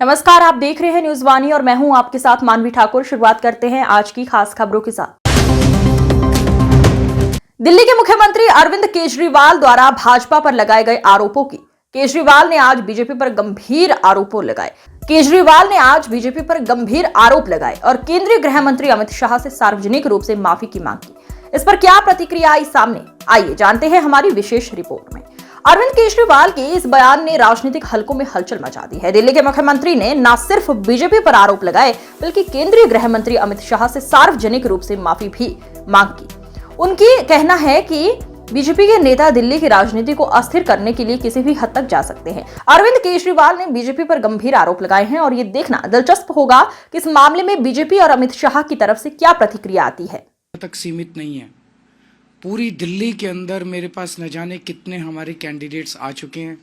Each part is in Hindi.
नमस्कार, आप देख रहे हैं न्यूज वाणी और मैं हूं आपके साथ मानवी ठाकुर। शुरुआत करते हैं आज की खास खबरों के साथ। दिल्ली के मुख्यमंत्री अरविंद केजरीवाल द्वारा भाजपा पर लगाए गए आरोपों की केजरीवाल ने आज बीजेपी पर गंभीर आरोप लगाए और केंद्रीय गृह मंत्री अमित शाह से सार्वजनिक रूप से माफी की मांग की। इस पर क्या प्रतिक्रिया आई सामने, आइए जानते हैं हमारी विशेष रिपोर्ट में। अरविंद केजरीवाल के इस बयान ने राजनीतिक हलकों में हलचल मचा दी है। दिल्ली के मुख्यमंत्री ने न सिर्फ बीजेपी पर आरोप लगाए बल्कि केंद्रीय गृह मंत्री अमित शाह से सार्वजनिक रूप से माफी भी मांग की। उनकी कहना है कि बीजेपी के नेता दिल्ली की राजनीति को अस्थिर करने के लिए किसी भी हद तक जा सकते हैं। अरविंद केजरीवाल ने बीजेपी पर गंभीर आरोप लगाए हैं और ये देखना दिलचस्प होगा कि इस मामले में बीजेपी और अमित शाह की तरफ से क्या प्रतिक्रिया आती है। तक सीमित नहीं है, पूरी दिल्ली के अंदर मेरे पास न जाने कितने हमारे कैंडिडेट्स आ चुके हैं।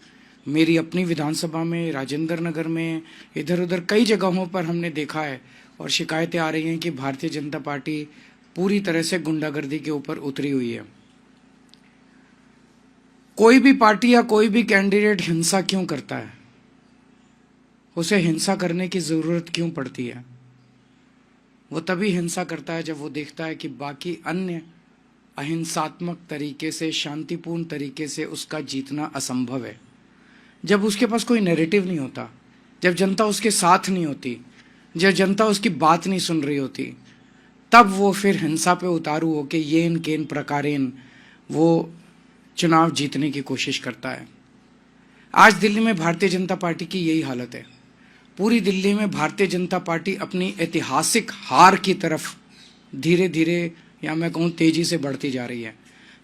मेरी अपनी विधानसभा में, राजेंद्र नगर में, इधर उधर कई जगहों पर हमने देखा है और शिकायतें आ रही हैं कि भारतीय जनता पार्टी पूरी तरह से गुंडागर्दी के ऊपर उतरी हुई है। कोई भी पार्टी या कोई भी कैंडिडेट हिंसा क्यों करता है? उसे हिंसा करने की जरूरत क्यों पड़ती है? वो तभी हिंसा करता है जब वो देखता है कि बाकी अन्य अहिंसात्मक तरीके से, शांतिपूर्ण तरीके से उसका जीतना असंभव है। जब उसके पास कोई नैरेटिव नहीं होता, जब जनता उसके साथ नहीं होती, जब जनता उसकी बात नहीं सुन रही होती, तब वो फिर हिंसा पे उतारू होके येन केन प्रकारेन वो चुनाव जीतने की कोशिश करता है। आज दिल्ली में भारतीय जनता पार्टी की यही हालत है। पूरी दिल्ली में भारतीय जनता पार्टी अपनी ऐतिहासिक हार की तरफ धीरे धीरे, या मैं कहूँ तेजी से बढ़ती जा रही है।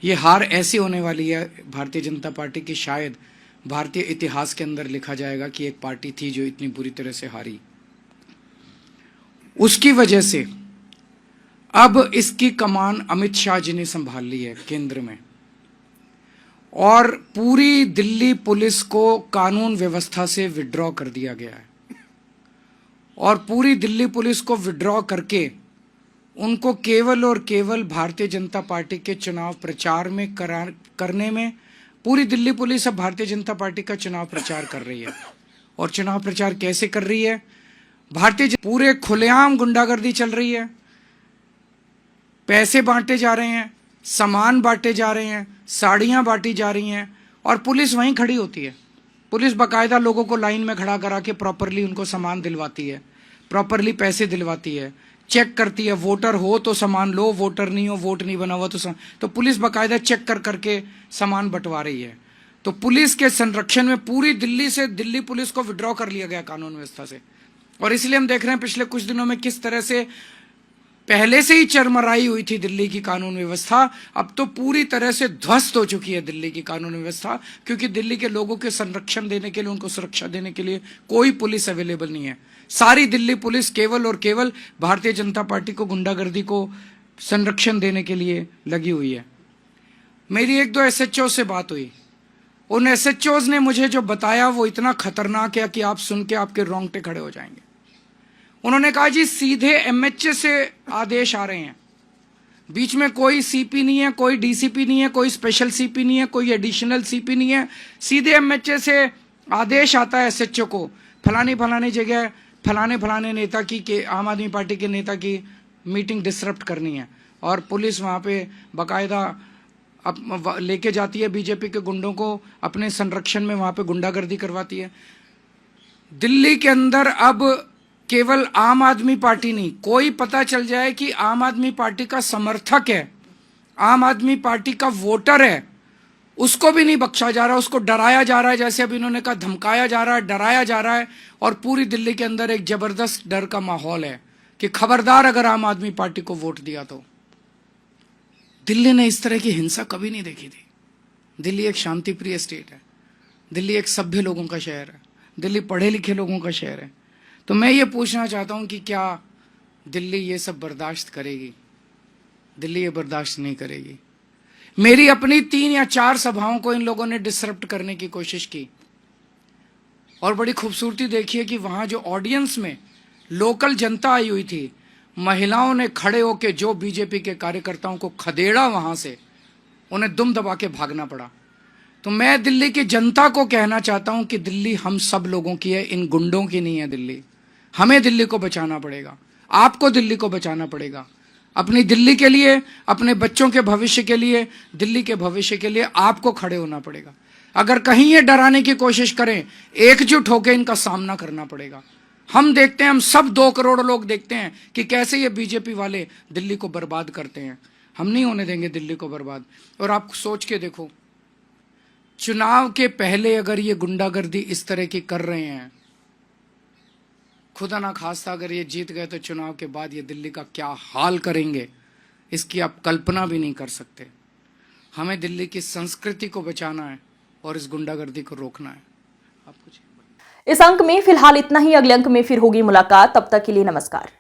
ये हार ऐसी होने वाली है भारतीय जनता पार्टी की, शायद भारतीय इतिहास के अंदर लिखा जाएगा कि एक पार्टी थी जो इतनी बुरी तरह से हारी। उसकी वजह से अब इसकी कमान अमित शाह जी ने संभाल ली है केंद्र में, और पूरी दिल्ली पुलिस को कानून व्यवस्था से विड्रॉ कर दिया गया है। और पूरी दिल्ली पुलिस को विड्रॉ करके उनको केवल और केवल भारतीय जनता पार्टी के चुनाव प्रचार में करने में, पूरी दिल्ली पुलिस अब भारतीय जनता पार्टी का चुनाव प्रचार कर रही है। और चुनाव प्रचार कैसे कर रही है? पूरे खुलेआम गुंडागर्दी चल रही है, पैसे बांटे जा रहे हैं, सामान बांटे जा रहे हैं, साड़ियां बांटी जा रही हैं, और पुलिस वहीं खड़ी होती है। पुलिस बाकायदा लोगों को लाइन में खड़ा करा के प्रॉपरली उनको सामान दिलवाती है, प्रॉपरली पैसे दिलवाती है, चेक करती है। वोटर हो तो सामान लो, वोटर नहीं हो, वोट नहीं बना हुआ तो पुलिस बाकायदा चेक कर करके सामान बंटवा रही है। तो पुलिस के संरक्षण में पूरी दिल्ली से दिल्ली पुलिस को विड्रॉ कर लिया गया कानून व्यवस्था से। और इसलिए हम देख रहे हैं पिछले कुछ दिनों में किस तरह से पहले से ही चरमराई हुई थी दिल्ली की कानून व्यवस्था, अब तो पूरी तरह से ध्वस्त हो चुकी है दिल्ली की कानून व्यवस्था, क्योंकि दिल्ली के लोगों के संरक्षण देने के लिए, उनको सुरक्षा देने के लिए कोई पुलिस अवेलेबल नहीं है। सारी दिल्ली पुलिस केवल और केवल भारतीय जनता पार्टी को, गुंडागर्दी को संरक्षण देने के लिए लगी हुई है। मेरी एक दो एसएचओ से बात हुई, उन एसएचओज ने मुझे जो बताया वो इतना खतरनाक है कि आप सुन के आपके रोंगटे खड़े हो जाएंगे। उन्होंने कहा जी सीधे एमएचए से आदेश आ रहे हैं, बीच में कोई सीपी नहीं है, कोई डीसीपी नहीं है, कोई स्पेशल सीपी नहीं है, कोई एडिशनल सीपी नहीं है, सीधे एमएचए से आदेश आता है एसएचओ को, फलानी जगह फलाने नेता की के आम आदमी पार्टी के नेता की मीटिंग डिसरप्ट करनी है। और पुलिस वहां पे बाकायदा लेके जाती है बीजेपी के गुंडों को, अपने संरक्षण में वहां पे गुंडागर्दी करवाती है। दिल्ली के अंदर अब केवल आम आदमी पार्टी नहीं, कोई पता चल जाए कि आम आदमी पार्टी का समर्थक है, आम आदमी पार्टी का वोटर है, उसको भी नहीं बख्शा जा रहा, उसको डराया जा रहा है। जैसे अभी इन्होंने कहा, धमकाया जा रहा है, डराया जा रहा है। और पूरी दिल्ली के अंदर एक जबरदस्त डर का माहौल है कि खबरदार अगर आम आदमी पार्टी को वोट दिया तो। दिल्ली ने इस तरह की हिंसा कभी नहीं देखी थी। दिल्ली एक शांतिप्रिय स्टेट है, दिल्ली एक सभ्य लोगों का शहर है, दिल्ली पढ़े लिखे लोगों का शहर है। तो मैं ये पूछना चाहता हूं कि क्या दिल्ली ये सब बर्दाश्त करेगी? दिल्ली ये बर्दाश्त नहीं करेगी। मेरी अपनी 3 या 4 सभाओं को इन लोगों ने डिसरप्ट करने की कोशिश की, और बड़ी खूबसूरती देखिए कि वहां जो ऑडियंस में लोकल जनता आई हुई थी, महिलाओं ने खड़े होकर जो बीजेपी के कार्यकर्ताओं को खदेड़ा, वहां से उन्हें दुम दबा के भागना पड़ा। तो मैं दिल्ली की जनता को कहना चाहता हूं कि दिल्ली हम सब लोगों की है, इन गुंडों की नहीं है दिल्ली। हमें दिल्ली को बचाना पड़ेगा, आपको दिल्ली को बचाना पड़ेगा। अपनी दिल्ली के लिए, अपने बच्चों के भविष्य के लिए, दिल्ली के भविष्य के लिए आपको खड़े होना पड़ेगा। अगर कहीं ये डराने की कोशिश करें, एकजुट होकर इनका सामना करना पड़ेगा। हम देखते हैं, हम सब 2 करोड़ लोग देखते हैं कि कैसे ये बीजेपी वाले दिल्ली को बर्बाद करते हैं। हम नहीं होने देंगे दिल्ली को बर्बाद। और आप सोच के देखो, चुनाव के पहले अगर ये गुंडागर्दी इस तरह की कर रहे हैं, खुदा ना खास्ता अगर ये जीत गए तो चुनाव के बाद ये दिल्ली का क्या हाल करेंगे, इसकी आप कल्पना भी नहीं कर सकते। हमें दिल्ली की संस्कृति को बचाना है और इस गुंडागर्दी को रोकना है। आप कुछ इस अंक में फिलहाल इतना ही। अगले अंक में फिर होगी मुलाकात। तब तक के लिए नमस्कार।